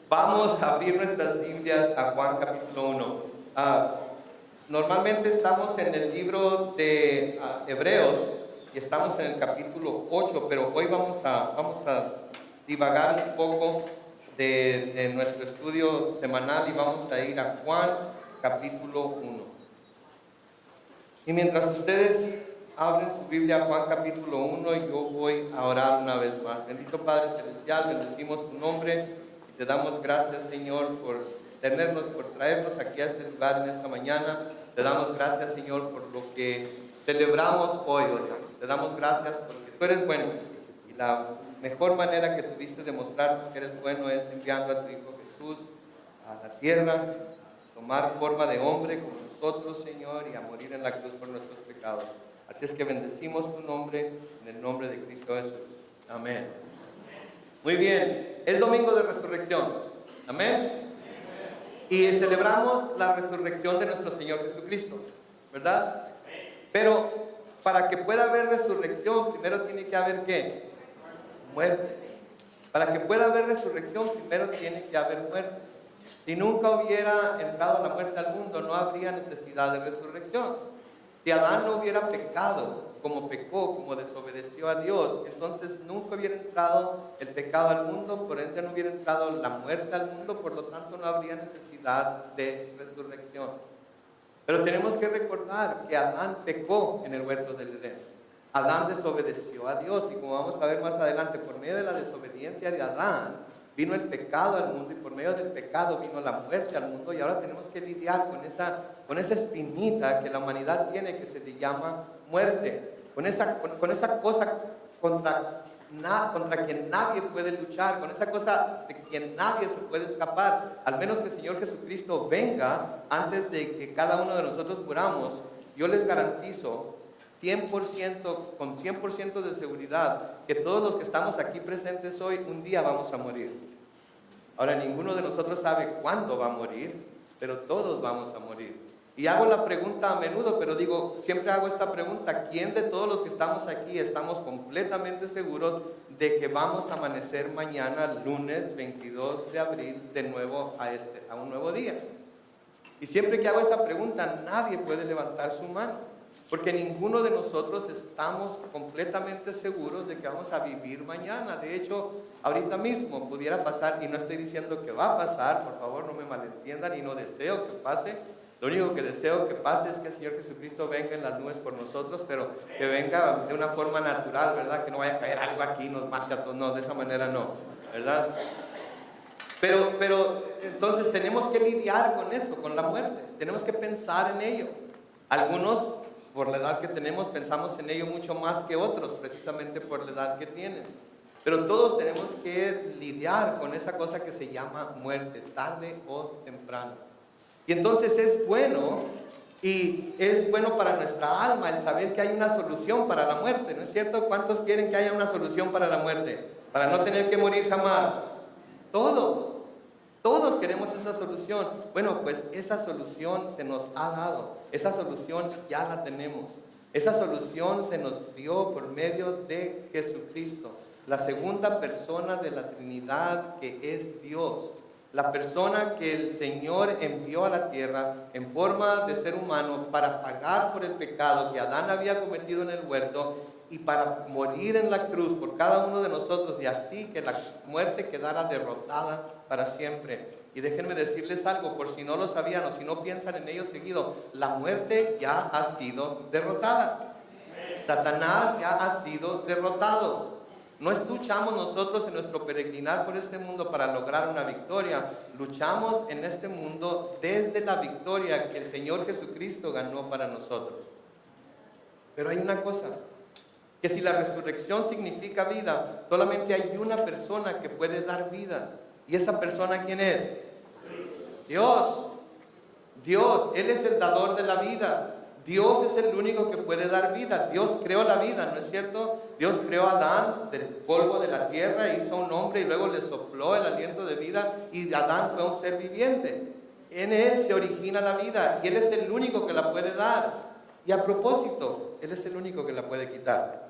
Vamos a abrir nuestras Biblias a Juan capítulo 1. Normalmente estamos en el libro de Hebreos y estamos en el capítulo 8, pero hoy vamos a divagar un poco de nuestro estudio semanal y vamos a ir a Juan capítulo 1. Y mientras ustedes abren su Biblia a Juan capítulo 1, yo voy a orar una vez más. Bendito Padre Celestial, bendecimos tu nombre. Te damos gracias, Señor, por traernos aquí a este lugar en esta mañana. Te damos gracias, Señor, por lo que celebramos hoy, oh Dios. Te damos gracias porque tú eres bueno. Y la mejor manera que tuviste de mostrarnos que eres bueno es enviando a tu Hijo Jesús a la tierra, a tomar forma de hombre como nosotros, Señor, y a morir en la cruz por nuestros pecados. Así es que bendecimos tu nombre en el nombre de Cristo Jesús. Amén. Muy bien, es domingo de resurrección, amén. Y celebramos la resurrección de nuestro Señor Jesucristo, ¿verdad? Pero para que pueda haber resurrección, primero tiene que haber ¿qué? Muerte. Para que pueda haber resurrección, primero tiene que haber muerte. Si nunca hubiera entrado la muerte al mundo, no habría necesidad de resurrección. Si Adán no hubiera pecado, como pecó, como desobedeció a Dios, entonces nunca hubiera entrado el pecado al mundo, por ende no hubiera entrado la muerte al mundo, por lo tanto no habría necesidad de resurrección. Pero tenemos que recordar que Adán pecó en el huerto del Edén. Adán desobedeció a Dios y como vamos a ver más adelante, por medio de la desobediencia de Adán, vino el pecado al mundo y por medio del pecado vino la muerte al mundo y ahora tenemos que lidiar con esa espinita que la humanidad tiene que se le llama muerte, con esa cosa contra quien nadie puede luchar, con esa cosa de quien nadie se puede escapar, al menos que el Señor Jesucristo venga antes de que cada uno de nosotros muramos. Yo les garantizo 100%, con 100% de seguridad, que todos los que estamos aquí presentes hoy, un día vamos a morir. Ahora, ninguno de nosotros sabe cuándo va a morir, pero todos vamos a morir. Y hago la pregunta a menudo, pero siempre hago esta pregunta: ¿quién de todos los que estamos aquí estamos completamente seguros de que vamos a amanecer mañana, lunes 22 de abril, de nuevo a un nuevo día? Y siempre que hago esta pregunta, nadie puede levantar su mano. Porque ninguno de nosotros estamos completamente seguros de que vamos a vivir mañana. De hecho, ahorita mismo pudiera pasar, y no estoy diciendo que va a pasar, por favor no me malentiendan, y no deseo que pase. Lo único que deseo que pase es que el Señor Jesucristo venga en las nubes por nosotros, pero que venga de una forma natural, ¿verdad? Que no vaya a caer algo aquí y nos mate a todos. No, de esa manera no, ¿verdad? Pero entonces tenemos que lidiar con eso, con la muerte. Tenemos que pensar en ello. Algunos, por la edad que tenemos, pensamos en ello mucho más que otros, precisamente por la edad que tienen. Pero todos tenemos que lidiar con esa cosa que se llama muerte, tarde o temprano. Y entonces es bueno, y es bueno para nuestra alma el saber que hay una solución para la muerte, ¿no es cierto? ¿Cuántos quieren que haya una solución para la muerte? Para no tener que morir jamás. Todos queremos esa solución. Bueno, pues esa solución se nos ha dado. Esa solución ya la tenemos. Esa solución se nos dio por medio de Jesucristo, la segunda persona de la Trinidad, que es Dios. La persona que el Señor envió a la tierra en forma de ser humano para pagar por el pecado que Adán había cometido en el huerto y para morir en la cruz por cada uno de nosotros, y así que la muerte quedara derrotada para siempre. Y déjenme decirles algo, por si no lo sabían o si no piensan en ello seguido: la muerte ya ha sido derrotada. Satanás ya ha sido derrotado. No luchamos nosotros en nuestro peregrinar por este mundo para lograr una victoria. Luchamos en este mundo desde la victoria que el Señor Jesucristo ganó para nosotros. Pero hay una cosa, que si la resurrección significa vida, solamente hay una persona que puede dar vida. ¿Y esa persona quién es? Dios. Él es el dador de la vida. Dios es el único que puede dar vida. Dios creó la vida, ¿no es cierto? Dios creó a Adán del polvo de la tierra, hizo un hombre y luego le sopló el aliento de vida, y Adán fue un ser viviente. En él se origina la vida y él es el único que la puede dar. Y a propósito, él es el único que la puede quitar.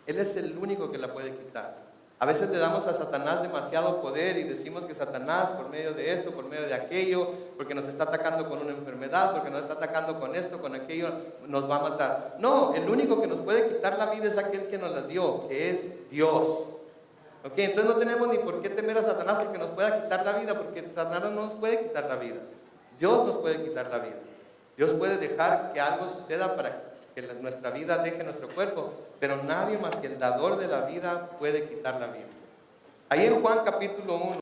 Él es el único que la puede quitar. A veces le damos a Satanás demasiado poder y decimos que Satanás, por medio de esto, por medio de aquello, porque nos está atacando con una enfermedad, porque nos está atacando con esto, con aquello, nos va a matar. No, el único que nos puede quitar la vida es aquel que nos la dio, que es Dios. ¿Ok? Entonces no tenemos ni por qué temer a Satanás porque nos pueda quitar la vida, porque Satanás no nos puede quitar la vida. Dios nos puede quitar la vida. Dios puede dejar que algo suceda para que nuestra vida deje nuestro cuerpo, pero nadie más que el dador de la vida puede quitar la vida. Ahí en Juan capítulo 1,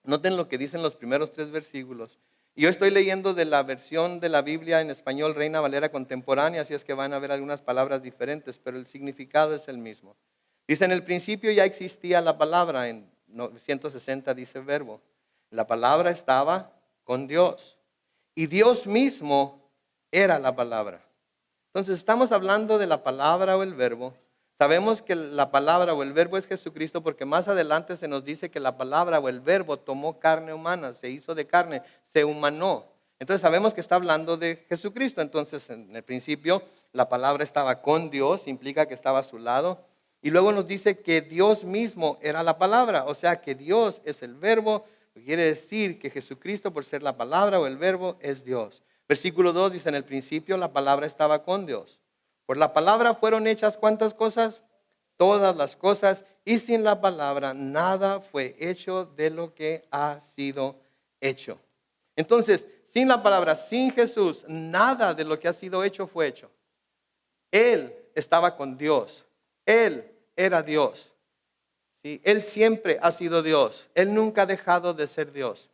noten lo que dicen los primeros 3 versículos. Y yo estoy leyendo de la versión de la Biblia en español Reina Valera contemporánea, así es que van a ver algunas palabras diferentes, pero el significado es el mismo. Dice, en el principio ya existía la palabra, en 960 dice verbo. La palabra estaba con Dios y Dios mismo era la palabra. Entonces estamos hablando de la palabra o el verbo. Sabemos que la palabra o el verbo es Jesucristo porque más adelante se nos dice que la palabra o el verbo tomó carne humana, se hizo de carne, se humanó. Entonces sabemos que está hablando de Jesucristo. Entonces en el principio la palabra estaba con Dios, implica que estaba a su lado. Y luego nos dice que Dios mismo era la palabra, o sea que Dios es el verbo, lo que quiere decir que Jesucristo por ser la palabra o el verbo es Dios. Versículo 2 dice, en el principio la palabra estaba con Dios. Por la palabra fueron hechas ¿cuántas cosas? Todas las cosas, y sin la palabra nada fue hecho de lo que ha sido hecho. Entonces, sin la palabra, sin Jesús, nada de lo que ha sido hecho fue hecho. Él estaba con Dios. Él era Dios. ¿Sí? Él siempre ha sido Dios. Él nunca ha dejado de ser Dios.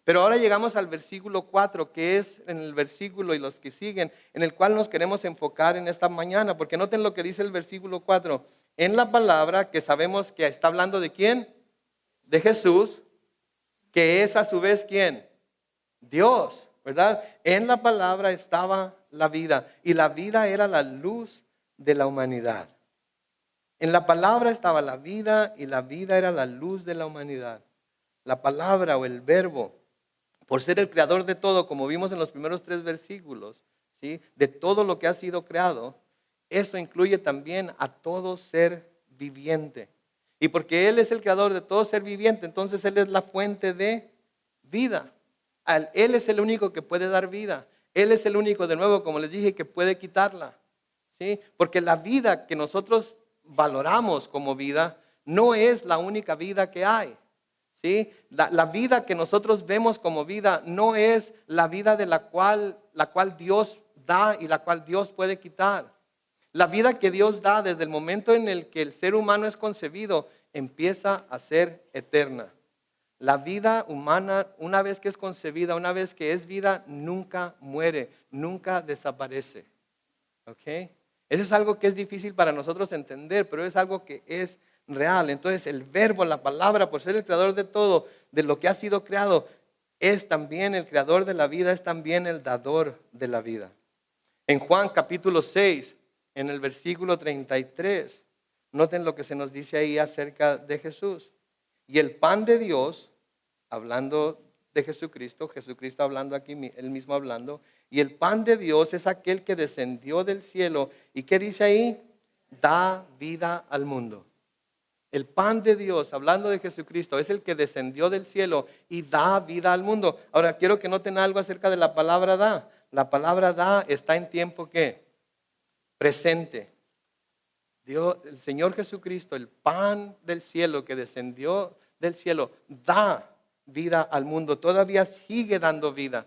Pero ahora llegamos al versículo 4, que es en el versículo y los que siguen, en el cual nos queremos enfocar en esta mañana, porque noten lo que dice el versículo 4. En la palabra, que sabemos que está hablando de ¿quién? De Jesús, que es a su vez ¿quién? Dios, ¿verdad? En la palabra estaba la vida, y la vida era la luz de la humanidad. En la palabra estaba la vida, y la vida era la luz de la humanidad. La palabra o el verbo, por ser el creador de todo, como vimos en los primeros 3 versículos, ¿sí? De todo lo que ha sido creado, eso incluye también a todo ser viviente. Y porque Él es el creador de todo ser viviente, entonces Él es la fuente de vida. Él es el único que puede dar vida. Él es el único, de nuevo, como les dije, que puede quitarla. ¿Sí? Porque la vida que nosotros valoramos como vida no es la única vida que hay. ¿Sí? La vida que nosotros vemos como vida no es la vida de la cual Dios da y la cual Dios puede quitar. La vida que Dios da desde el momento en el que el ser humano es concebido empieza a ser eterna. La vida humana, una vez que es concebida, una vez que es vida, nunca muere, nunca desaparece. ¿Ok? Eso es algo que es difícil para nosotros entender, pero es algo que es real. Entonces el verbo, la palabra, por ser el creador de todo, de lo que ha sido creado, es también el creador de la vida, es también el dador de la vida. En Juan capítulo 6, en el versículo 33, noten lo que se nos dice ahí acerca de Jesús. Y el pan de Dios, hablando de Jesucristo, Jesucristo hablando aquí, él mismo hablando, y el pan de Dios es aquel que descendió del cielo. ¿Y qué dice ahí? Da vida al mundo. El pan de Dios, hablando de Jesucristo, es el que descendió del cielo y da vida al mundo. Ahora, quiero que noten algo acerca de la palabra da. La palabra da está en tiempo ¿qué? Presente. Dios, el Señor Jesucristo, el pan del cielo que descendió del cielo, da vida al mundo. Todavía sigue dando vida.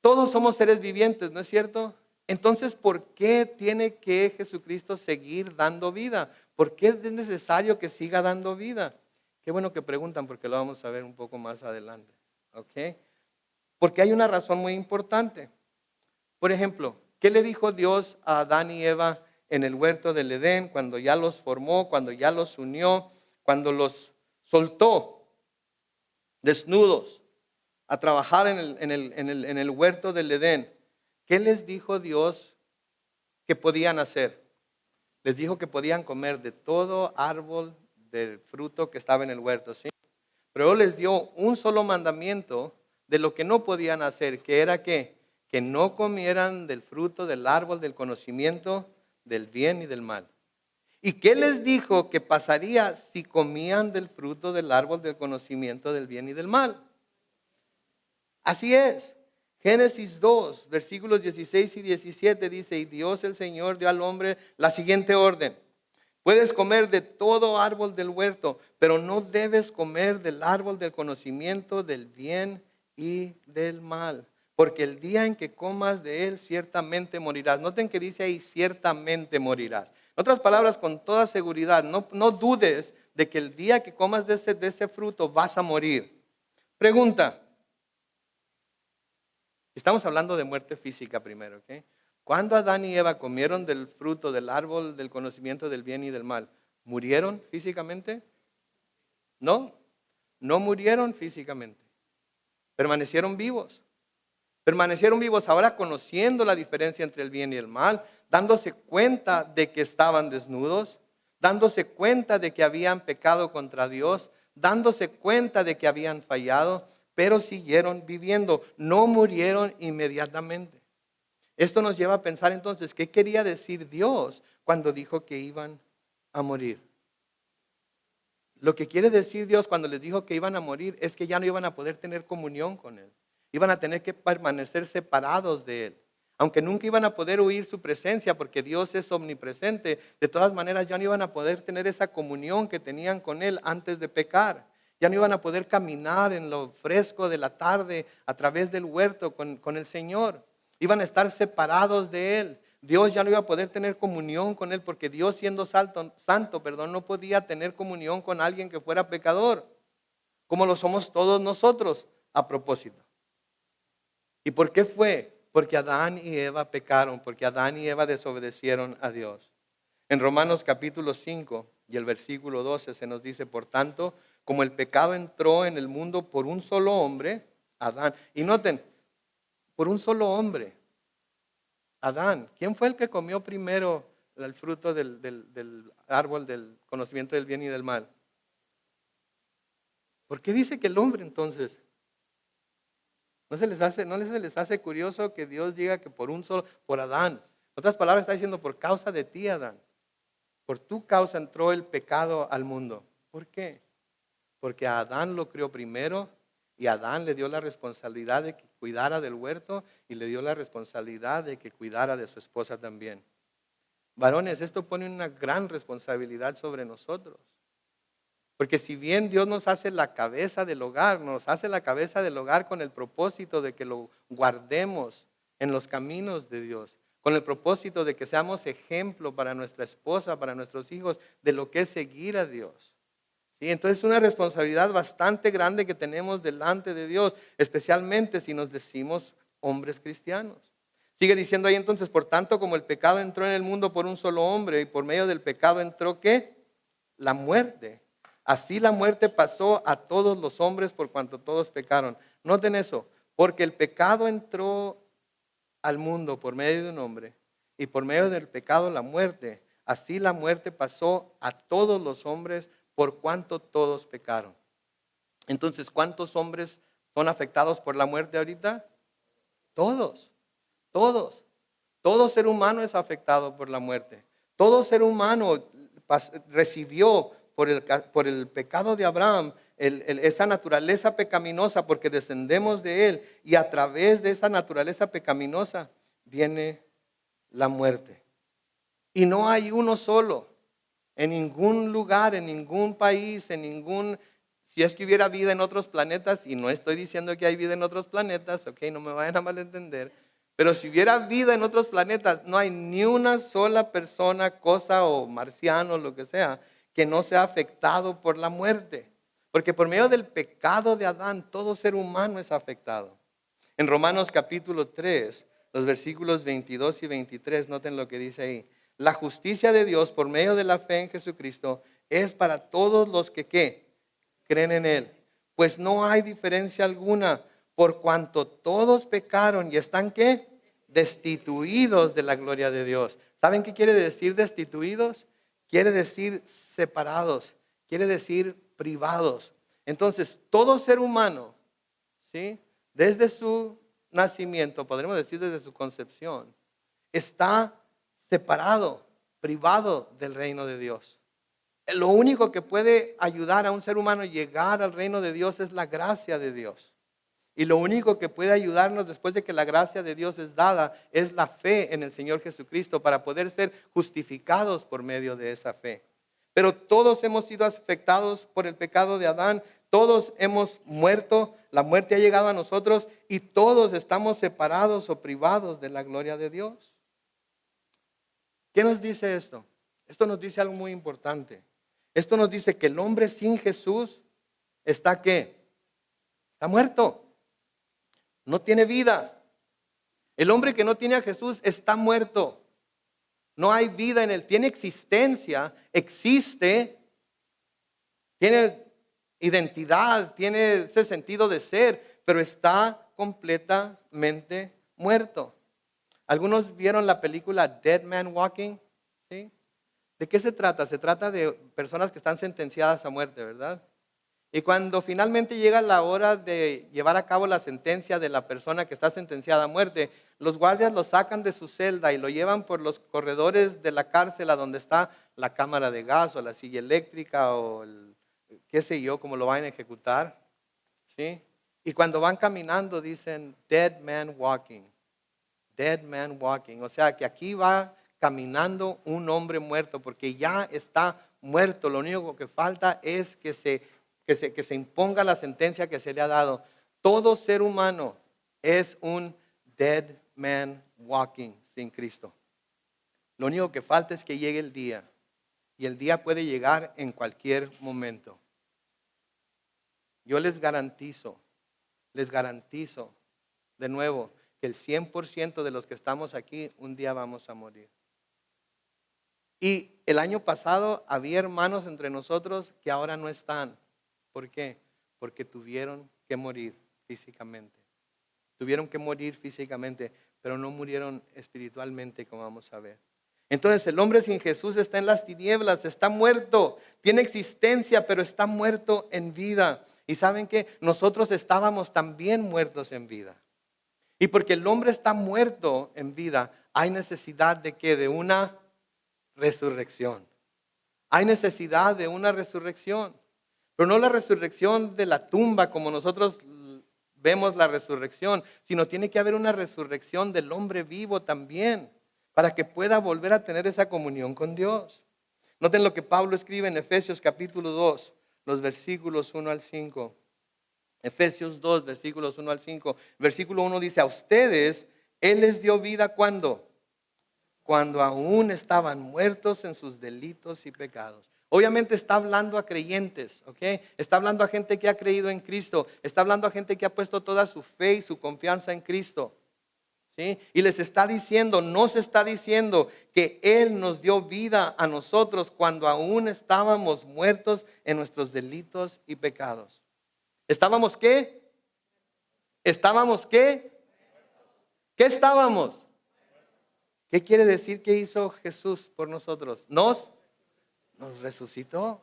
Todos somos seres vivientes, ¿no es cierto? Entonces, ¿por qué tiene que Jesucristo seguir dando vida? ¿Por qué es necesario que siga dando vida? Qué bueno que preguntan porque lo vamos a ver un poco más adelante. ¿Ok? Porque hay una razón muy importante. Por ejemplo, ¿qué le dijo Dios a Adán y Eva en el huerto del Edén cuando ya los formó, cuando ya los unió, cuando los soltó desnudos a trabajar en el huerto del Edén? ¿Qué les dijo Dios que podían hacer? Les dijo que podían comer de todo árbol del fruto que estaba en el huerto, ¿sí? Pero les dio un solo mandamiento de lo que no podían hacer, que era ¿qué? Que no comieran del fruto del árbol del conocimiento del bien y del mal. ¿Y qué les dijo que pasaría si comían del fruto del árbol del conocimiento del bien y del mal? Así es. Génesis 2, versículos 16 y 17 dice, y Dios el Señor dio al hombre la siguiente orden. Puedes comer de todo árbol del huerto, pero no debes comer del árbol del conocimiento del bien y del mal. Porque el día en que comas de él, ciertamente morirás. Noten que dice ahí, ciertamente morirás. En otras palabras, con toda seguridad, no dudes de que el día que comas de ese fruto vas a morir. Pregunta. Estamos hablando de muerte física primero, ¿ok? Cuando Adán y Eva comieron del fruto del árbol del conocimiento del bien y del mal, ¿murieron físicamente? No, no murieron físicamente. Permanecieron vivos. Permanecieron vivos ahora conociendo la diferencia entre el bien y el mal, dándose cuenta de que estaban desnudos, dándose cuenta de que habían pecado contra Dios, dándose cuenta de que habían fallado, pero siguieron viviendo, no murieron inmediatamente. Esto nos lleva a pensar entonces, ¿qué quería decir Dios cuando dijo que iban a morir? Lo que quiere decir Dios cuando les dijo que iban a morir es que ya no iban a poder tener comunión con Él. Iban a tener que permanecer separados de Él. Aunque nunca iban a poder huir su presencia porque Dios es omnipresente, de todas maneras ya no iban a poder tener esa comunión que tenían con Él antes de pecar. Ya no iban a poder caminar en lo fresco de la tarde a través del huerto con el Señor. Iban a estar separados de Él. Dios ya no iba a poder tener comunión con Él porque Dios siendo santo, no podía tener comunión con alguien que fuera pecador, como lo somos todos nosotros a propósito. ¿Y por qué fue? Porque Adán y Eva pecaron, porque Adán y Eva desobedecieron a Dios. En Romanos capítulo 5 y el versículo 12 se nos dice, por tanto, como el pecado entró en el mundo por un solo hombre, Adán. Y noten, por un solo hombre, Adán. ¿Quién fue el que comió primero el fruto del árbol del conocimiento del bien y del mal? ¿Por qué dice que el hombre entonces? ¿No se les hace curioso que Dios diga que por Adán? En otras palabras está diciendo por causa de ti, Adán. Por tu causa entró el pecado al mundo. ¿Por qué? Porque a Adán lo crió primero y Adán le dio la responsabilidad de que cuidara del huerto y le dio la responsabilidad de que cuidara de su esposa también. Varones, esto pone una gran responsabilidad sobre nosotros. Porque si bien Dios nos hace la cabeza del hogar, nos hace la cabeza del hogar con el propósito de que lo guardemos en los caminos de Dios, con el propósito de que seamos ejemplo para nuestra esposa, para nuestros hijos, de lo que es seguir a Dios. ¿Sí? Entonces es una responsabilidad bastante grande que tenemos delante de Dios, especialmente si nos decimos hombres cristianos. Sigue diciendo ahí entonces, por tanto, como el pecado entró en el mundo por un solo hombre y por medio del pecado entró ¿qué? La muerte. Así la muerte pasó a todos los hombres por cuanto todos pecaron. Noten eso, porque el pecado entró al mundo por medio de un hombre y por medio del pecado la muerte. Así la muerte pasó a todos los hombres por cuanto todos pecaron. Entonces, ¿cuántos hombres son afectados por la muerte ahorita? Todos. Todos. Todo ser humano es afectado por la muerte. Todo ser humano recibió por el pecado de Abraham esa naturaleza pecaminosa porque descendemos de él y a través de esa naturaleza pecaminosa viene la muerte. Y no hay uno solo. En ningún lugar, en ningún país, si es que hubiera vida en otros planetas, y no estoy diciendo que hay vida en otros planetas, ok, no me vayan a malentender, pero si hubiera vida en otros planetas, no hay ni una sola persona, cosa o marciano, lo que sea, que no sea afectado por la muerte. Porque por medio del pecado de Adán, todo ser humano es afectado. En Romanos capítulo 3, los versículos 22 y 23, noten lo que dice ahí. La justicia de Dios por medio de la fe en Jesucristo es para todos los que ¿qué? Creen en Él. Pues no hay diferencia alguna por cuanto todos pecaron y están ¿qué? Destituidos de la gloria de Dios. ¿Saben qué quiere decir destituidos? Quiere decir separados, quiere decir privados. Entonces, todo ser humano, ¿sí? Desde su nacimiento, podríamos decir desde su concepción, está separado privado del reino de Dios. Lo único que puede ayudar a un ser humano a llegar al reino de Dios es la gracia de Dios. Y lo único que puede ayudarnos después de que la gracia de Dios es dada es la fe en el Señor Jesucristo para poder ser justificados por medio de esa fe. Pero todos hemos sido afectados por el pecado de Adán, todos hemos muerto, la muerte ha llegado a nosotros y todos estamos separados o privados de la gloria de Dios. ¿Qué nos dice esto? Esto nos dice algo muy importante. Esto nos dice que el hombre sin Jesús está ¿qué? Está muerto. No tiene vida. El hombre que no tiene a Jesús está muerto. No hay vida en él. Tiene existencia, existe, tiene identidad, tiene ese sentido de ser, pero está completamente muerto. ¿Algunos vieron la película Dead Man Walking? ¿Sí? ¿De qué se trata? Se trata de personas que están sentenciadas a muerte, ¿verdad? Y cuando finalmente llega la hora de llevar a cabo la sentencia de la persona que está sentenciada a muerte, los guardias lo sacan de su celda y lo llevan por los corredores de la cárcel a donde está la cámara de gas o la silla eléctrica o qué sé yo, cómo lo van a ejecutar. ¿Sí? Y cuando van caminando dicen, Dead Man Walking. Dead Man Walking. O sea que aquí va caminando un hombre muerto porque ya está muerto. Lo único que falta es que se imponga la sentencia que se le ha dado. Todo ser humano es un dead man walking sin Cristo. Lo único que falta es que llegue el día. Y el día puede llegar en cualquier momento. Yo les garantizo de nuevo que el 100% de los que estamos aquí un día vamos a morir. Y el año pasado había hermanos entre nosotros que ahora no están. ¿Por qué? Porque tuvieron que morir físicamente. Tuvieron que morir físicamente, pero no murieron espiritualmente, como vamos a ver. Entonces el hombre sin Jesús está en las tinieblas, está muerto, tiene existencia, pero está muerto en vida. Y ¿saben qué? Nosotros estábamos también muertos en vida. Y porque el hombre está muerto en vida, hay necesidad de ¿qué? De una resurrección. Hay necesidad de una resurrección. Pero no la resurrección de la tumba como nosotros vemos la resurrección, sino tiene que haber una resurrección del hombre vivo también, para que pueda volver a tener esa comunión con Dios. Noten lo que Pablo escribe en Efesios capítulo 2, los versículos 1 al 5. Efesios 2, versículos 1 al 5. Versículo 1 dice, a ustedes Él les dio vida ¿cuándo? Cuando aún estaban muertos en sus delitos y pecados. Obviamente está hablando a creyentes, ¿ok? Está hablando a gente que ha creído en Cristo. Está hablando a gente que ha puesto toda su fe y su confianza en Cristo. ¿Sí? Y les está diciendo, nos está diciendo que Él nos dio vida a nosotros cuando aún estábamos muertos en nuestros delitos y pecados. ¿Estábamos qué? ¿Estábamos qué? ¿Qué estábamos? ¿Qué quiere decir que hizo Jesús por nosotros? Nos resucitó.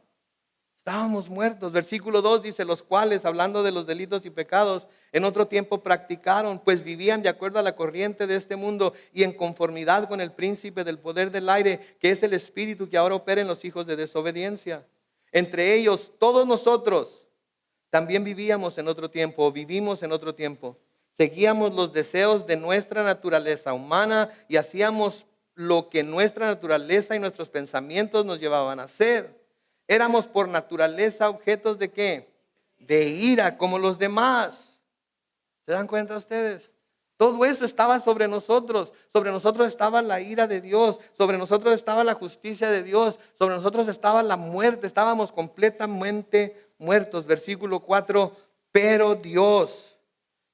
Estábamos muertos. Versículo 2 dice, los cuales, hablando de los delitos y pecados, en otro tiempo practicaron, pues vivían de acuerdo a la corriente de este mundo y en conformidad con el príncipe del poder del aire, que es el espíritu que ahora opera en los hijos de desobediencia. Entre ellos, todos nosotros también vivíamos en otro tiempo, vivimos en otro tiempo. Seguíamos los deseos de nuestra naturaleza humana y hacíamos lo que nuestra naturaleza y nuestros pensamientos nos llevaban a hacer. Éramos por naturaleza objetos de ¿qué? De ira, como los demás. ¿Se dan cuenta ustedes? Todo eso estaba sobre nosotros. Sobre nosotros estaba la ira de Dios. Sobre nosotros estaba la justicia de Dios. Sobre nosotros estaba la muerte. Estábamos completamente muertos. Versículo 4. Pero Dios,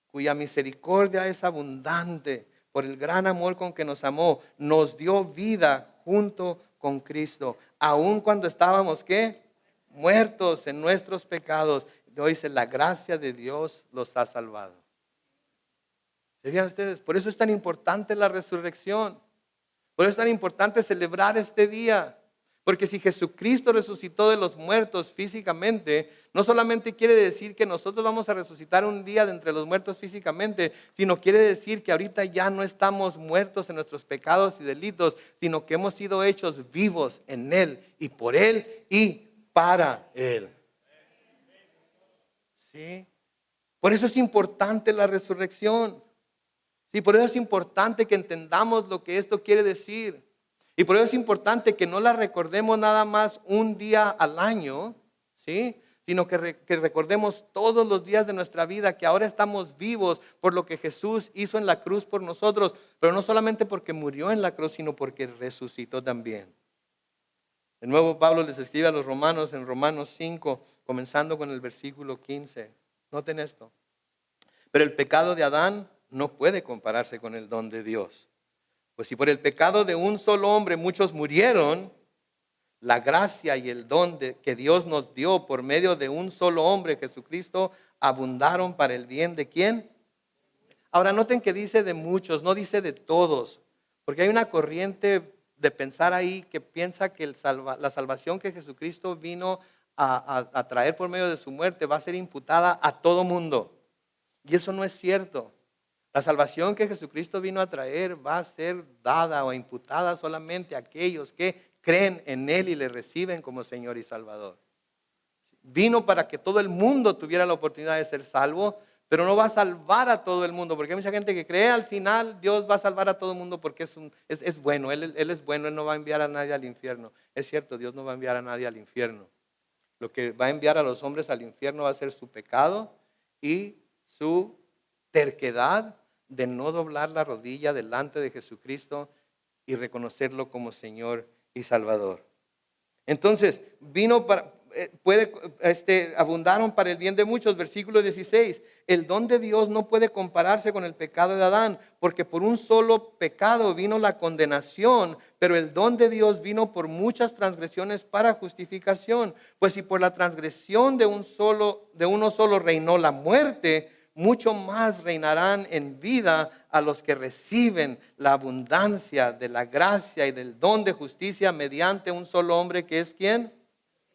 cuya misericordia es abundante, por el gran amor con que nos amó, nos dio vida junto con Cristo. Aun cuando estábamos, ¿qué? Muertos en nuestros pecados. Hoy dice, la gracia de Dios los ha salvado. ¿Se fijan ustedes? Por eso es tan importante la resurrección. Por eso es tan importante celebrar este día. Porque si Jesucristo resucitó de los muertos físicamente, no solamente quiere decir que nosotros vamos a resucitar un día de entre los muertos físicamente, sino quiere decir que ahorita ya no estamos muertos en nuestros pecados y delitos, sino que hemos sido hechos vivos en Él y por Él y para Él. ¿Sí? Por eso es importante la resurrección. Sí, por eso es importante que entendamos lo que esto quiere decir. Y por eso es importante que no la recordemos nada más un día al año, ¿sí? Sino que recordemos todos los días de nuestra vida que ahora estamos vivos por lo que Jesús hizo en la cruz por nosotros, pero no solamente porque murió en la cruz, sino porque resucitó también. De nuevo Pablo les escribe a los romanos en Romanos 5, comenzando con el versículo 15. Noten esto. Pero el pecado de Adán no puede compararse con el don de Dios. Pues si por el pecado de un solo hombre muchos murieron, la gracia y el don que Dios nos dio por medio de un solo hombre, Jesucristo, abundaron para el bien ¿de quién? Ahora noten que dice de muchos, no dice de todos, porque hay una corriente de pensar ahí que piensa que la salvación que Jesucristo vino a traer por medio de su muerte va a ser imputada a todo mundo. Y eso no es cierto. La salvación que Jesucristo vino a traer va a ser dada o imputada solamente a aquellos que creen en Él y le reciben como Señor y Salvador. Vino para que todo el mundo tuviera la oportunidad de ser salvo, pero no va a salvar a todo el mundo, porque hay mucha gente que cree al final Dios va a salvar a todo el mundo porque es bueno, Él es bueno, Él no va a enviar a nadie al infierno. Es cierto, Dios no va a enviar a nadie al infierno. Lo que va a enviar a los hombres al infierno va a ser su pecado y su terquedad de no doblar la rodilla delante de Jesucristo y reconocerlo como Señor y Salvador. Entonces, abundaron para el bien de muchos. Versículo 16. El don de Dios no puede compararse con el pecado de Adán, porque por un solo pecado vino la condenación, pero el don de Dios vino por muchas transgresiones para justificación. Pues si por la transgresión de uno solo reinó la muerte, mucho más reinarán en vida a los que reciben la abundancia de la gracia y del don de justicia mediante un solo hombre que es ¿quién?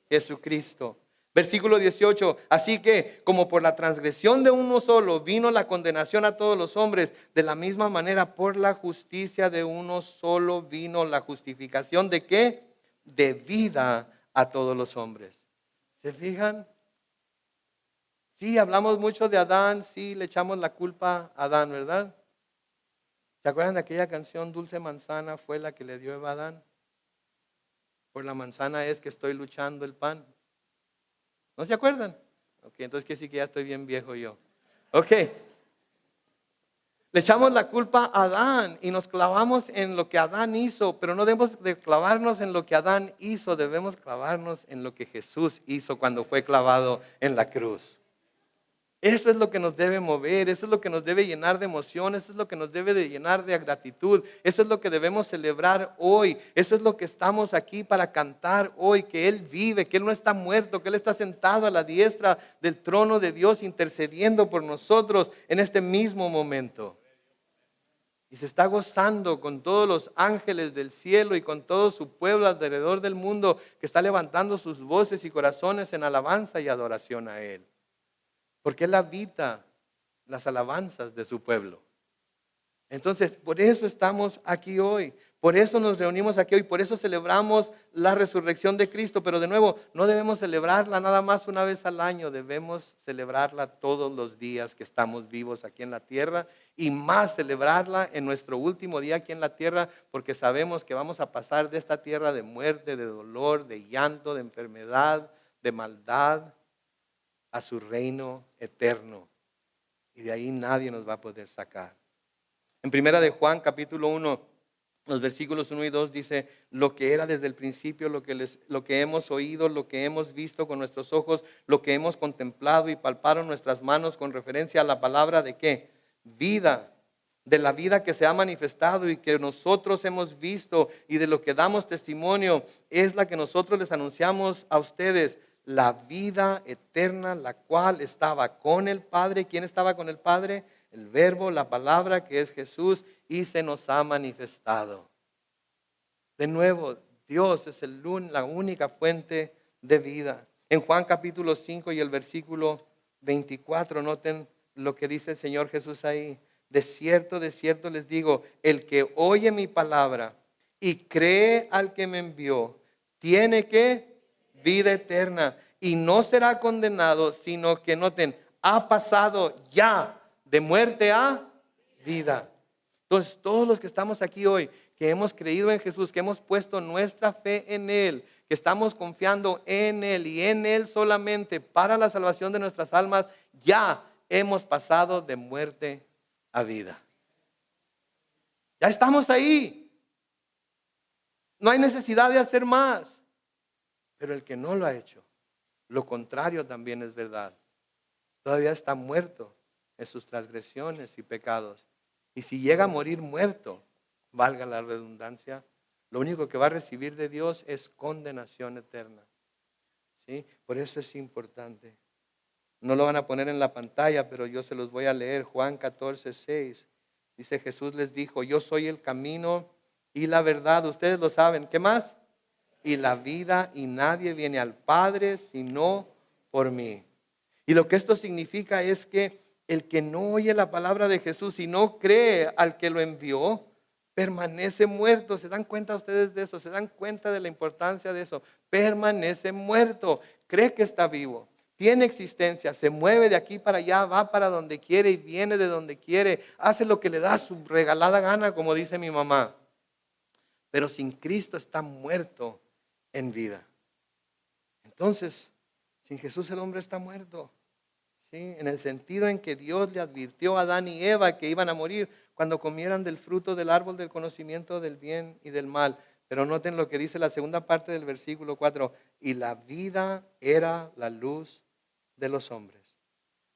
Jesucristo. Versículo 18, así que como por la transgresión de uno solo vino la condenación a todos los hombres, de la misma manera por la justicia de uno solo vino la justificación ¿de qué? De vida a todos los hombres. ¿Se fijan? Sí, hablamos mucho de Adán, sí, le echamos la culpa a Adán, ¿verdad? ¿Se acuerdan de aquella canción Dulce Manzana fue la que le dio Eva a Adán? Por la manzana es que estoy luchando el pan. ¿No se acuerdan? Ok, entonces quiere decir que ya estoy bien viejo yo. Ok. Le echamos la culpa a Adán y nos clavamos en lo que Adán hizo, pero no debemos de clavarnos en lo que Adán hizo, debemos clavarnos en lo que Jesús hizo cuando fue clavado en la cruz. Eso es lo que nos debe mover, eso es lo que nos debe llenar de emoción, eso es lo que nos debe de llenar de gratitud, eso es lo que debemos celebrar hoy, eso es lo que estamos aquí para cantar hoy, que Él vive, que Él no está muerto, que Él está sentado a la diestra del trono de Dios intercediendo por nosotros en este mismo momento. Y se está gozando con todos los ángeles del cielo y con todo su pueblo alrededor del mundo que está levantando sus voces y corazones en alabanza y adoración a Él. Porque Él habita las alabanzas de su pueblo. Entonces, por eso estamos aquí hoy. Por eso nos reunimos aquí hoy. Por eso celebramos la resurrección de Cristo. Pero de nuevo, no debemos celebrarla nada más una vez al año. Debemos celebrarla todos los días que estamos vivos aquí en la tierra. Y más celebrarla en nuestro último día aquí en la tierra. Porque sabemos que vamos a pasar de esta tierra de muerte, de dolor, de llanto, de enfermedad, de maldad, a su reino eterno. Y de ahí nadie nos va a poder sacar. En primera de Juan capítulo 1, los versículos 1 y 2 dice, lo que era desde el principio, lo que hemos oído, lo que hemos visto con nuestros ojos, lo que hemos contemplado y palparon nuestras manos con referencia a la palabra de ¿qué? Vida, de la vida que se ha manifestado y que nosotros hemos visto y de lo que damos testimonio, es la que nosotros les anunciamos a ustedes. La vida eterna, la cual estaba con el Padre. ¿Quién estaba con el Padre? El Verbo, la palabra que es Jesús y se nos ha manifestado. De nuevo, Dios es la única fuente de vida. En Juan capítulo 5 y el versículo 24, noten lo que dice el Señor Jesús ahí. De cierto les digo, el que oye mi palabra y cree al que me envió, tiene que vida eterna y no será condenado, sino que, noten, ha pasado ya de muerte a vida. Entonces, todos los que estamos aquí hoy, que hemos creído en Jesús, que hemos puesto nuestra fe en Él, que estamos confiando en Él y en Él solamente para la salvación de nuestras almas, ya hemos pasado de muerte a vida. Ya estamos ahí. No hay necesidad de hacer más. Pero el que no lo ha hecho, lo contrario también es verdad. Todavía está muerto en sus transgresiones y pecados. Y si llega a morir muerto, valga la redundancia, lo único que va a recibir de Dios es condenación eterna. ¿Sí? Por eso es importante. No lo van a poner en la pantalla, pero yo se los voy a leer. Juan 14:6. Dice, Jesús les dijo, yo soy el camino y la verdad. Ustedes lo saben. ¿Qué más? Y la vida, y nadie viene al Padre sino por mí. Y lo que esto significa es que el que no oye la palabra de Jesús y no cree al que lo envió, permanece muerto. ¿Se dan cuenta ustedes de eso? ¿Se dan cuenta de la importancia de eso? Permanece muerto. Cree que está vivo. Tiene existencia. Se mueve de aquí para allá. Va para donde quiere y viene de donde quiere. Hace lo que le da su regalada gana, como dice mi mamá. Pero sin Cristo está muerto en vida. Entonces, sin Jesús el hombre está muerto. ¿Sí? En el sentido en que Dios le advirtió a Adán y Eva que iban a morir cuando comieran del fruto del árbol del conocimiento del bien y del mal. Pero noten lo que dice la segunda parte del versículo 4. Y la vida era la luz de los hombres.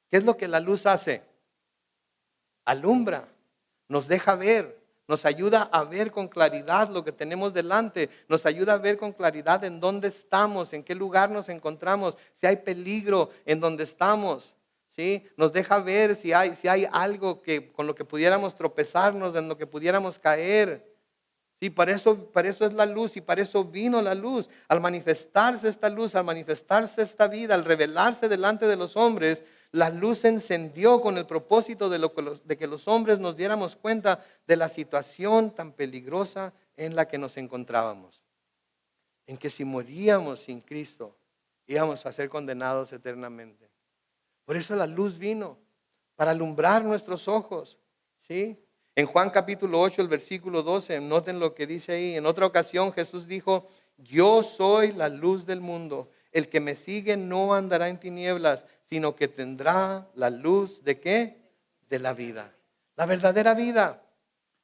¿Qué es lo que la luz hace? Alumbra, nos deja ver. Nos ayuda a ver con claridad lo que tenemos delante. Nos ayuda a ver con claridad en dónde estamos, en qué lugar nos encontramos, si hay peligro en donde estamos. ¿Sí? Nos deja ver si hay algo con lo que pudiéramos tropezarnos, en lo que pudiéramos caer. ¿Sí? Para eso es la luz y para eso vino la luz. Al manifestarse esta luz, al manifestarse esta vida, al revelarse delante de los hombres, la luz se encendió con el propósito de que los hombres nos diéramos cuenta de la situación tan peligrosa en la que nos encontrábamos. En que si moríamos sin Cristo, íbamos a ser condenados eternamente. Por eso la luz vino, para alumbrar nuestros ojos. ¿Sí? En Juan capítulo 8, el versículo 12, noten lo que dice ahí. En otra ocasión Jesús dijo, yo soy la luz del mundo. El que me sigue no andará en tinieblas, sino que tendrá la luz ¿de qué? De la vida. La verdadera vida.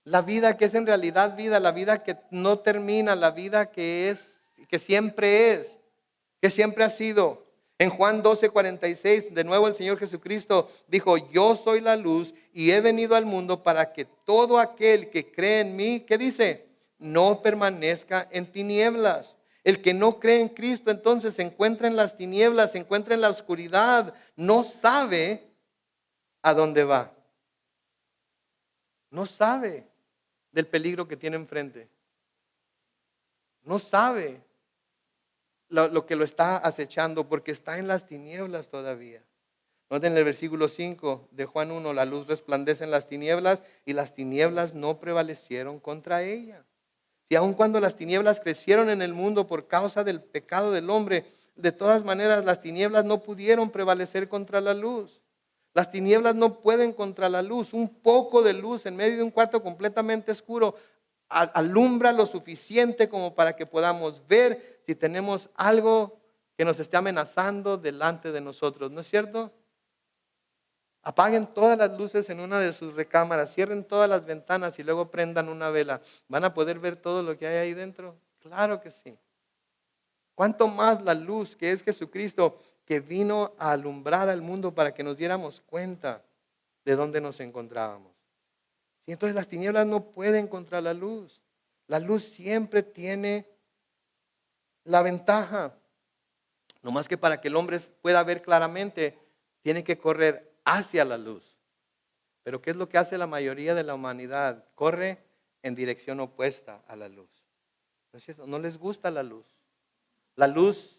La vida que es en realidad vida, la vida que no termina, la vida que siempre es, que siempre ha sido. En Juan 12:46, de nuevo el Señor Jesucristo dijo, yo soy la luz y he venido al mundo para que todo aquel que cree en mí, ¿qué dice? No permanezca en tinieblas. El que no cree en Cristo entonces se encuentra en las tinieblas, se encuentra en la oscuridad, no sabe a dónde va. No sabe del peligro que tiene enfrente. No sabe lo que lo está acechando porque está en las tinieblas todavía. Noten el versículo 5 de Juan 1, la luz resplandece en las tinieblas y las tinieblas no prevalecieron contra ella. Y aun cuando las tinieblas crecieron en el mundo por causa del pecado del hombre, de todas maneras las tinieblas no pudieron prevalecer contra la luz. Las tinieblas no pueden contra la luz. Un poco de luz en medio de un cuarto completamente oscuro alumbra lo suficiente como para que podamos ver si tenemos algo que nos esté amenazando delante de nosotros. ¿No es cierto? Apaguen todas las luces en una de sus recámaras, cierren todas las ventanas y luego prendan una vela. ¿Van a poder ver todo lo que hay ahí dentro? Claro que sí. ¿Cuánto más la luz que es Jesucristo, que vino a alumbrar al mundo para que nos diéramos cuenta de dónde nos encontrábamos? Y entonces las tinieblas no pueden contra la luz. La luz siempre tiene la ventaja. No más que para que el hombre pueda ver claramente, tiene que correr hacia la luz. Pero ¿qué es lo que hace la mayoría de la humanidad? Corre en dirección opuesta a la luz. ¿No es cierto? No les gusta la luz. La luz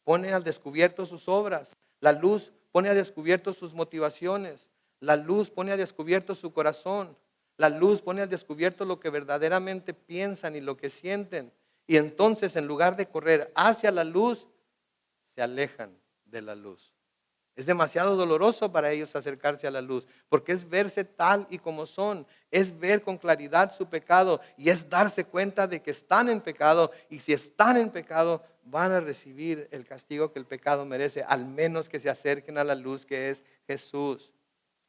pone al descubierto sus obras. La luz pone a descubierto sus motivaciones. La luz pone a descubierto su corazón. La luz pone a descubierto lo que verdaderamente piensan y lo que sienten. Y entonces, en lugar de correr hacia la luz, se alejan de la luz. Es demasiado doloroso para ellos acercarse a la luz, porque es verse tal y como son, es ver con claridad su pecado y es darse cuenta de que están en pecado, y si están en pecado van a recibir el castigo que el pecado merece, al menos que se acerquen a la luz que es Jesús.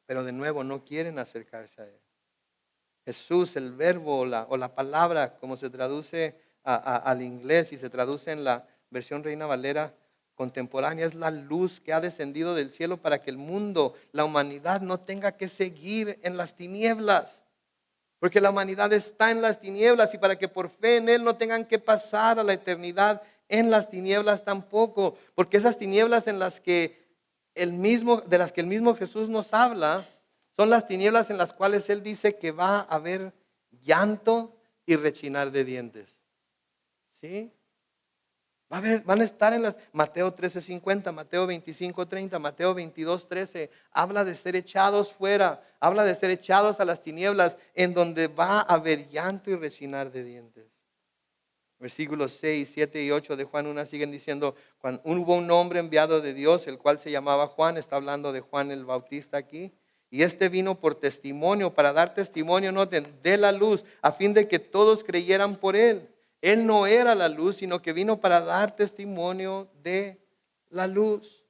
Pero de nuevo no quieren acercarse a Él. Jesús, el verbo o la palabra, como se traduce al inglés y se traduce en la versión Reina Valera contemporánea, es la luz que ha descendido del cielo para que el mundo, la humanidad, no tenga que seguir en las tinieblas. Porque la humanidad está en las tinieblas, y para que por fe en Él no tengan que pasar a la eternidad en las tinieblas tampoco. Porque esas tinieblas de las que el mismo Jesús nos habla, son las tinieblas en las cuales Él dice que va a haber llanto y rechinar de dientes. ¿Sí? Van a estar en las Mateo 13:50, Mateo 25:30, Mateo 22:13. Habla de ser echados fuera, habla de ser echados a las tinieblas, en donde va a haber llanto y rechinar de dientes. Versículos 6, 7 y 8 de Juan 1 siguen diciendo: cuando hubo un hombre enviado de Dios, el cual se llamaba Juan. Está hablando de Juan el Bautista aquí. Y este vino por testimonio, para dar testimonio, noten, de la luz, a fin de que todos creyeran por él. Él no era la luz, sino que vino para dar testimonio de la luz.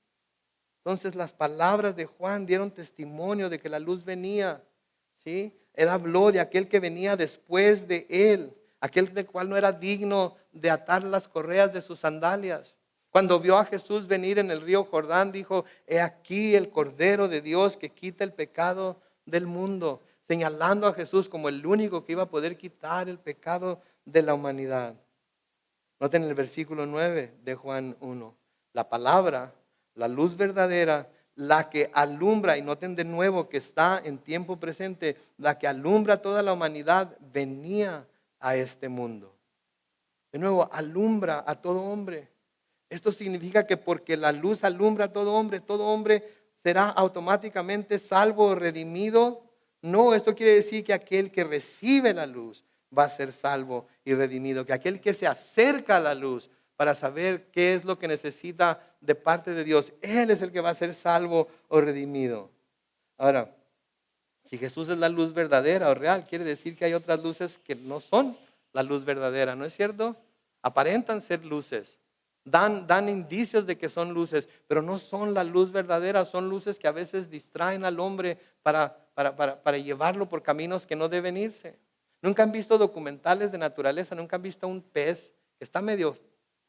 Entonces las palabras de Juan dieron testimonio de que la luz venía. ¿Sí? Él habló de aquel que venía después de él, aquel del cual no era digno de atar las correas de sus sandalias. Cuando vio a Jesús venir en el río Jordán, dijo: he aquí el Cordero de Dios que quita el pecado del mundo, señalando a Jesús como el único que iba a poder quitar el pecado de la humanidad. Noten el versículo 9 de Juan 1. La palabra, la luz verdadera, la que alumbra, y noten de nuevo que está en tiempo presente, la que alumbra a toda la humanidad, venía a este mundo. De nuevo, alumbra a todo hombre. Esto significa que porque la luz alumbra a todo hombre será automáticamente salvo o redimido. No, esto quiere decir que aquel que recibe la luz va a ser salvo y redimido. Que aquel que se acerca a la luz para saber qué es lo que necesita de parte de Dios, él es el que va a ser salvo o redimido. Ahora, si Jesús es la luz verdadera o real, quiere decir que hay otras luces que no son la luz verdadera, ¿no es cierto? Aparentan ser luces. Dan indicios de que son luces, pero no son la luz verdadera. Son luces que a veces distraen al hombre para llevarlo por caminos que no deben irse. ¿Nunca han visto documentales de naturaleza? ¿Nunca han visto un pez? Está medio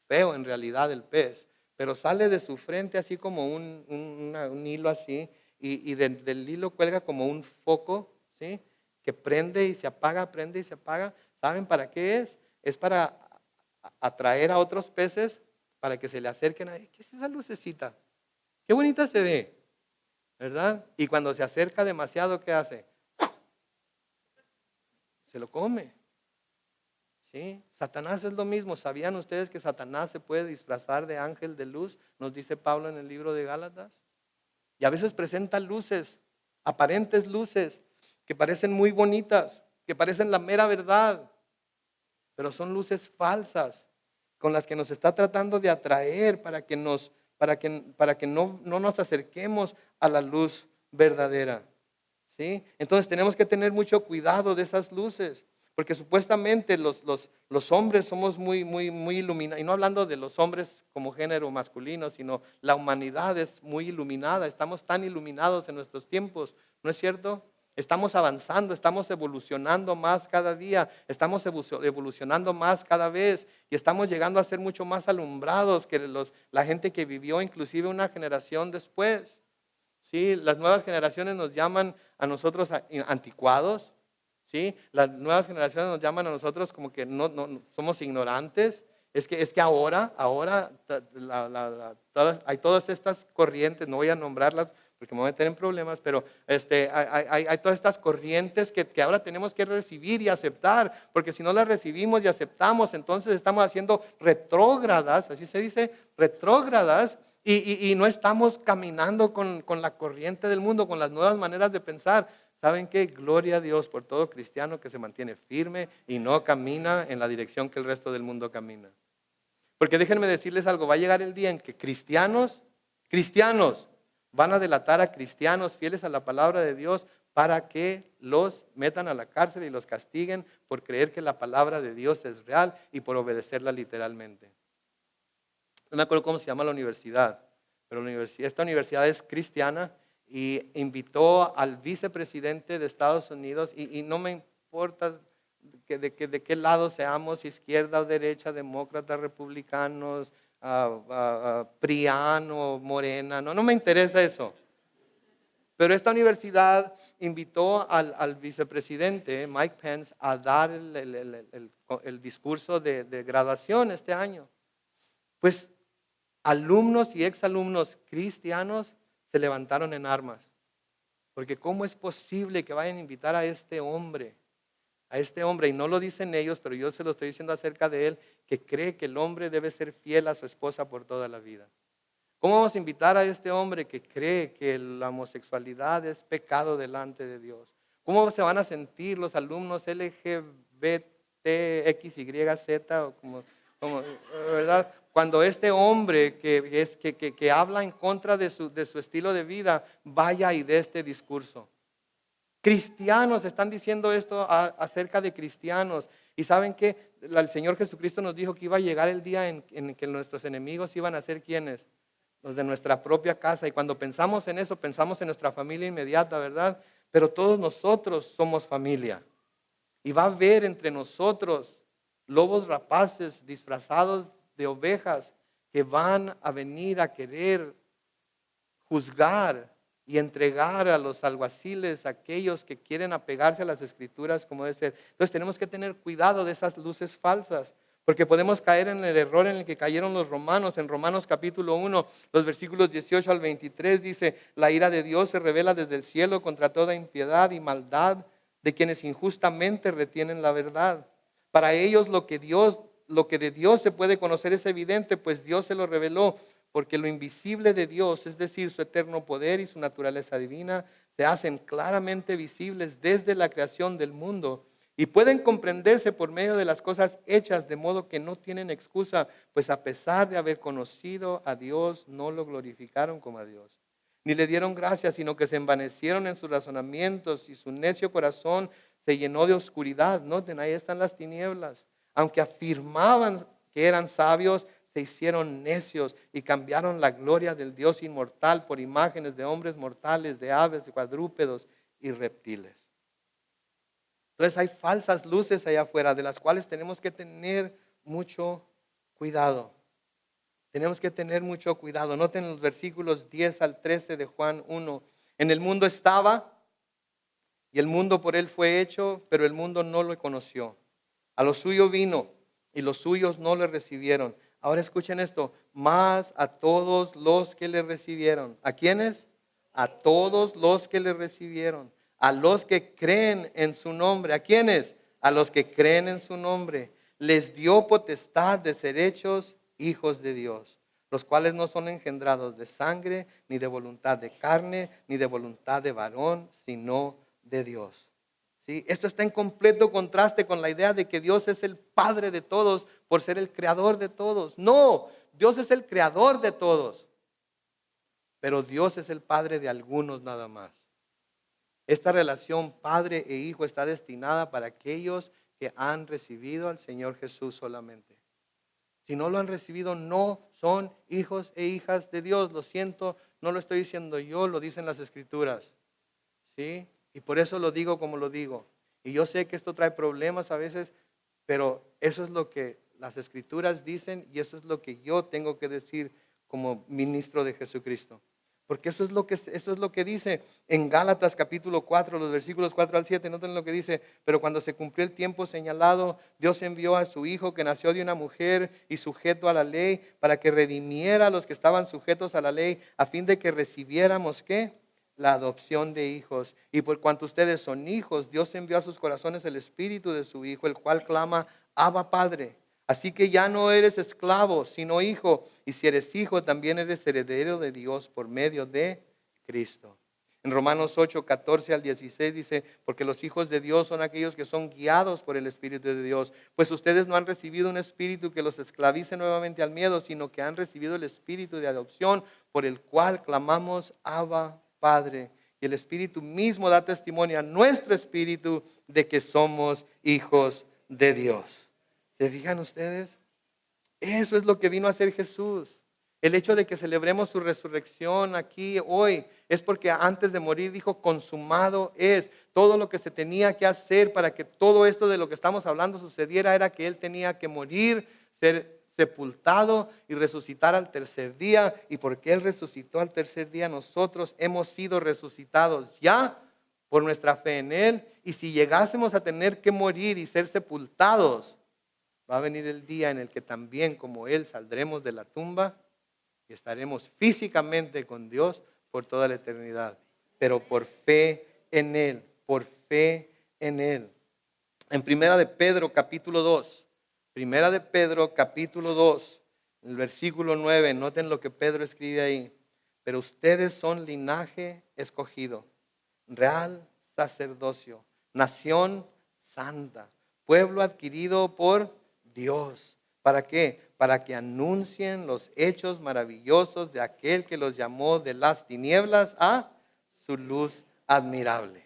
feo en realidad el pez, pero sale de su frente así como un hilo así, y del hilo cuelga como un foco, ¿sí? Que prende y se apaga, prende y se apaga. ¿Saben para qué es? Es para atraer a otros peces, para que se le acerquen a él. ¿Qué es esa lucecita? Qué bonita se ve, ¿verdad? Y cuando se acerca demasiado, ¿qué hace? Se lo come. ¿Sí? Satanás es lo mismo. ¿Sabían ustedes que Satanás se puede disfrazar de ángel de luz? Nos dice Pablo en el libro de Gálatas. Y a veces presenta luces, aparentes luces, que parecen muy bonitas, que parecen la mera verdad, pero son luces falsas, con las que nos está tratando de atraer para que no nos acerquemos a la luz verdadera. ¿Sí? Entonces tenemos que tener mucho cuidado de esas luces, porque supuestamente los hombres somos muy iluminados, y no hablando de los hombres como género masculino, sino la humanidad es muy iluminada. Estamos tan iluminados en nuestros tiempos, ¿no es cierto? Estamos avanzando, estamos evolucionando más cada día, estamos evolucionando más cada vez, y estamos llegando a ser mucho más alumbrados que la gente que vivió inclusive una generación después. ¿Sí? Las nuevas generaciones nos llaman a nosotros anticuados, ¿sí? Las nuevas generaciones nos llaman a nosotros como que no somos ignorantes. Es que ahora hay todas estas corrientes, no voy a nombrarlas porque me voy a meter en problemas, pero hay todas estas corrientes que ahora tenemos que recibir y aceptar, porque si no las recibimos y aceptamos, entonces estamos haciendo retrógradas, así se dice, retrógradas, y no estamos caminando con la corriente del mundo, con las nuevas maneras de pensar. ¿Saben qué? Gloria a Dios por todo cristiano que se mantiene firme y no camina en la dirección que el resto del mundo camina. Porque déjenme decirles algo, va a llegar el día en que cristianos van a delatar a cristianos fieles a la palabra de Dios para que los metan a la cárcel y los castiguen por creer que la palabra de Dios es real y por obedecerla literalmente. No me acuerdo cómo se llama la universidad, pero esta universidad es cristiana y invitó al vicepresidente de Estados Unidos y no me importa de qué lado seamos, izquierda o derecha, demócratas, republicanos, priano, morena, no me interesa eso. Pero esta universidad invitó al vicepresidente Mike Pence a dar el discurso de graduación este año. Pues alumnos y exalumnos cristianos se levantaron en armas. Porque ¿cómo es posible que vayan a invitar a este hombre? Y no lo dicen ellos, pero yo se lo estoy diciendo acerca de él, que cree que el hombre debe ser fiel a su esposa por toda la vida. ¿Cómo vamos a invitar a este hombre que cree que la homosexualidad es pecado delante de Dios? ¿Cómo se van a sentir los alumnos LGBT, XYZ, o ¿verdad? Cuando este hombre que habla en contra de su estilo de vida vaya y dé este discurso? Cristianos están diciendo esto acerca de cristianos. Y saben que el Señor Jesucristo nos dijo que iba a llegar el día en que nuestros enemigos iban a ser ¿quiénes? Los de nuestra propia casa. Y cuando pensamos en eso, pensamos en nuestra familia inmediata, ¿verdad? Pero todos nosotros somos familia. Y va a haber entre nosotros lobos rapaces disfrazados de ovejas que van a venir a querer juzgar y entregar a los alguaciles, aquellos que quieren apegarse a las escrituras como debe ser. Entonces tenemos que tener cuidado de esas luces falsas, porque podemos caer en el error en el que cayeron los romanos. En Romanos capítulo 1, los versículos 18 al 23 dice: la ira de Dios se revela desde el cielo contra toda impiedad y maldad de quienes injustamente retienen la verdad. Para ellos lo que de Dios se puede conocer es evidente, pues Dios se lo reveló. Porque lo invisible de Dios, es decir, su eterno poder y su naturaleza divina, se hacen claramente visibles desde la creación del mundo y pueden comprenderse por medio de las cosas hechas, de modo que no tienen excusa, pues a pesar de haber conocido a Dios, no lo glorificaron como a Dios, ni le dieron gracias, sino que se envanecieron en sus razonamientos y su necio corazón se llenó de oscuridad. Noten, ahí están las tinieblas. Aunque afirmaban que eran sabios, se hicieron necios y cambiaron la gloria del Dios inmortal por imágenes de hombres mortales, de aves, de cuadrúpedos y reptiles. Entonces hay falsas luces allá afuera de las cuales tenemos que tener mucho cuidado. Tenemos que tener mucho cuidado. Noten los versículos 10 al 13 de Juan 1. En el mundo estaba y el mundo por él fue hecho, pero el mundo no lo conoció. A lo suyo vino y los suyos no le recibieron. Ahora escuchen esto, más a todos los que le recibieron. ¿A quiénes? A todos los que le recibieron. A los que creen en su nombre. ¿A quiénes? A los que creen en su nombre. Les dio potestad de ser hechos hijos de Dios, los cuales no son engendrados de sangre, ni de voluntad de carne, ni de voluntad de varón, sino de Dios. ¿Sí? Esto está en completo contraste con la idea de que Dios es el Padre de todos por ser el creador de todos. No, Dios es el creador de todos, pero Dios es el Padre de algunos nada más. Esta relación Padre e Hijo está destinada para aquellos que han recibido al Señor Jesús solamente. Si no lo han recibido, no son hijos e hijas de Dios. Lo siento, no lo estoy diciendo yo, lo dicen las Escrituras. ¿Sí? Y por eso lo digo como lo digo. Y yo sé que esto trae problemas a veces, pero eso es lo que las Escrituras dicen y eso es lo que yo tengo que decir como ministro de Jesucristo. Porque eso es lo que dice en Gálatas capítulo 4, los versículos 4 al 7. Noten lo que dice: pero cuando se cumplió el tiempo señalado, Dios envió a su Hijo, que nació de una mujer y sujeto a la ley, para que redimiera a los que estaban sujetos a la ley, a fin de que recibiéramos ¿qué? la adopción de hijos. Y por cuanto ustedes son hijos, Dios envió a sus corazones el espíritu de su Hijo, el cual clama, Abba, Padre. Así que ya no eres esclavo, sino hijo. Y si eres hijo, también eres heredero de Dios por medio de Cristo. En Romanos 8, 14 al 16 dice, porque los hijos de Dios son aquellos que son guiados por el Espíritu de Dios. Pues ustedes no han recibido un espíritu que los esclavice nuevamente al miedo, sino que han recibido el espíritu de adopción, por el cual clamamos, Abba, Padre. Y el Espíritu mismo da testimonio a nuestro espíritu de que somos hijos de Dios. ¿Se fijan ustedes? Eso es lo que vino a hacer Jesús. El hecho de que celebremos su resurrección aquí hoy es porque antes de morir dijo, consumado es. Todo lo que se tenía que hacer para que todo esto de lo que estamos hablando sucediera era que Él tenía que morir, ser sepultado y resucitar al tercer día. Y porque Él resucitó al tercer día, nosotros hemos sido resucitados ya por nuestra fe en Él. Y si llegásemos a tener que morir y ser sepultados, va a venir el día en el que también como Él saldremos de la tumba y estaremos físicamente con Dios por toda la eternidad. Pero por fe en Él, por fe en Él. En Primera de Pedro capítulo 2, Primera de Pedro capítulo 2, el versículo 9, noten lo que Pedro escribe ahí. Pero ustedes son linaje escogido, real sacerdocio, nación santa, pueblo adquirido por Dios. ¿Para qué? Para que anuncien los hechos maravillosos de aquel que los llamó de las tinieblas a su luz admirable.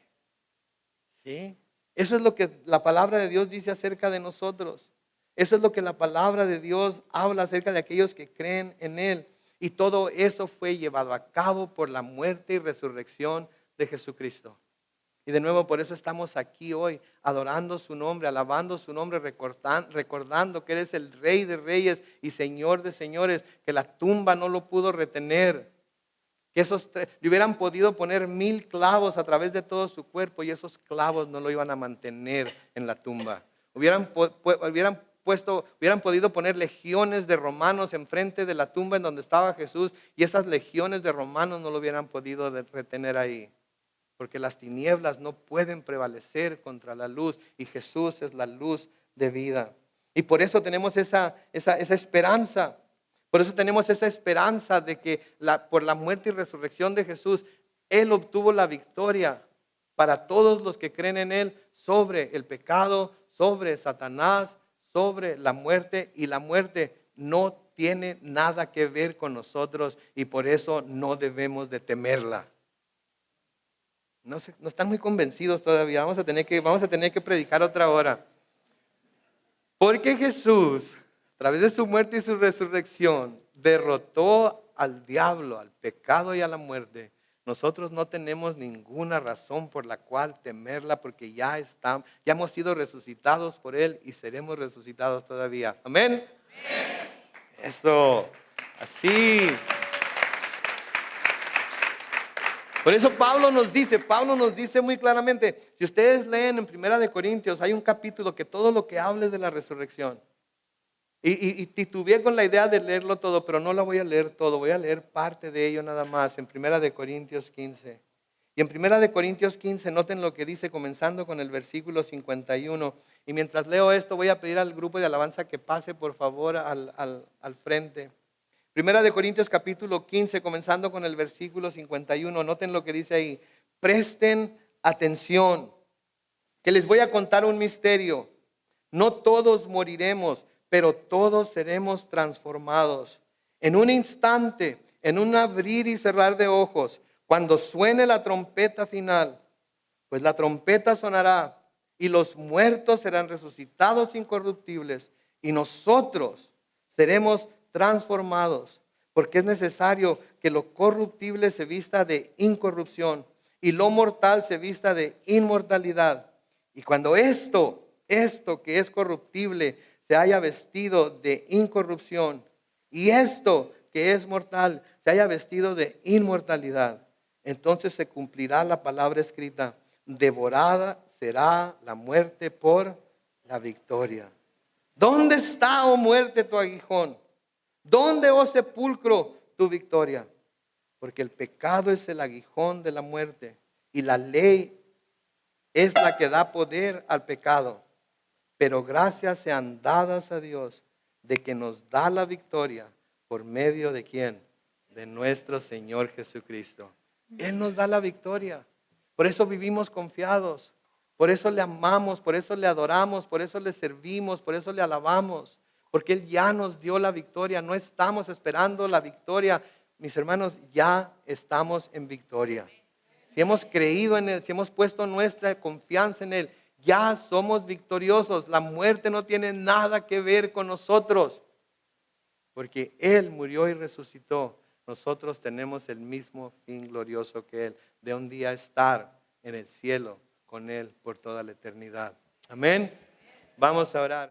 ¿Sí? Eso es lo que la palabra de Dios dice acerca de nosotros. Eso es lo que la palabra de Dios habla acerca de aquellos que creen en Él. Y todo eso fue llevado a cabo por la muerte y resurrección de Jesucristo. Y de nuevo por eso estamos aquí hoy, adorando su nombre, alabando su nombre, recordando que Él es el Rey de Reyes y Señor de Señores, que la tumba no lo pudo retener, que le hubieran podido poner 1000 clavos a través de todo su cuerpo y esos clavos no lo iban a mantener en la tumba. Hubieran podido poner legiones de romanos enfrente de la tumba en donde estaba Jesús y esas legiones de romanos no lo hubieran podido retener ahí. Porque las tinieblas no pueden prevalecer contra la luz y Jesús es la luz de vida. Y por eso tenemos esa esperanza. Por eso tenemos esa esperanza de que por la muerte y resurrección de Jesús, Él obtuvo la victoria para todos los que creen en Él sobre el pecado, sobre Satanás, sobre la muerte. Y la muerte no tiene nada que ver con nosotros y por eso no debemos de temerla. No están muy convencidos todavía. Vamos a tener que predicar otra hora. Porque Jesús, a través de su muerte y su resurrección, derrotó al diablo, al pecado y a la muerte. Nosotros no tenemos ninguna razón por la cual temerla, porque ya hemos sido resucitados por Él y seremos resucitados todavía. Amén. Amén. Eso, así. Por eso Pablo nos dice muy claramente, si ustedes leen en Primera de Corintios, hay un capítulo que todo lo que habla es de la resurrección. Y titubeé con la idea de leerlo todo, pero no la voy a leer todo, voy a leer parte de ello nada más en Primera de Corintios 15. Y en Primera de Corintios 15, noten lo que dice comenzando con el versículo 51. Y mientras leo esto voy a pedir al grupo de alabanza que pase por favor al frente. Primera de Corintios capítulo 15, comenzando con el versículo 51. Noten lo que dice ahí. Presten atención, que les voy a contar un misterio. No todos moriremos, pero todos seremos transformados. En un instante, en un abrir y cerrar de ojos, cuando suene la trompeta final, pues la trompeta sonará y los muertos serán resucitados incorruptibles y nosotros seremos transformados, porque es necesario que lo corruptible se vista de incorrupción y lo mortal se vista de inmortalidad. Y cuando esto que es corruptible se haya vestido de incorrupción y esto que es mortal se haya vestido de inmortalidad, entonces se cumplirá la palabra escrita: devorada será la muerte por la victoria. ¿Dónde está, oh muerte, tu aguijón? ¿Dónde, oh sepulcro, tu victoria? porque el pecado es el aguijón de la muerte y la ley es la que da poder al pecado. Pero gracias sean dadas a Dios de que nos da la victoria por medio de ¿quién? De nuestro Señor Jesucristo. Él nos da la victoria. Por eso vivimos confiados. Por eso le amamos, por eso le adoramos, por eso le servimos, por eso le alabamos. Porque Él ya nos dio la victoria. No estamos esperando la victoria. Mis hermanos, ya estamos en victoria. Si hemos creído en Él, si hemos puesto nuestra confianza en Él, ya somos victoriosos. La muerte no tiene nada que ver con nosotros. Porque Él murió y resucitó. Nosotros tenemos el mismo fin glorioso que Él, de un día estar en el cielo con Él por toda la eternidad. Amén. Vamos a orar.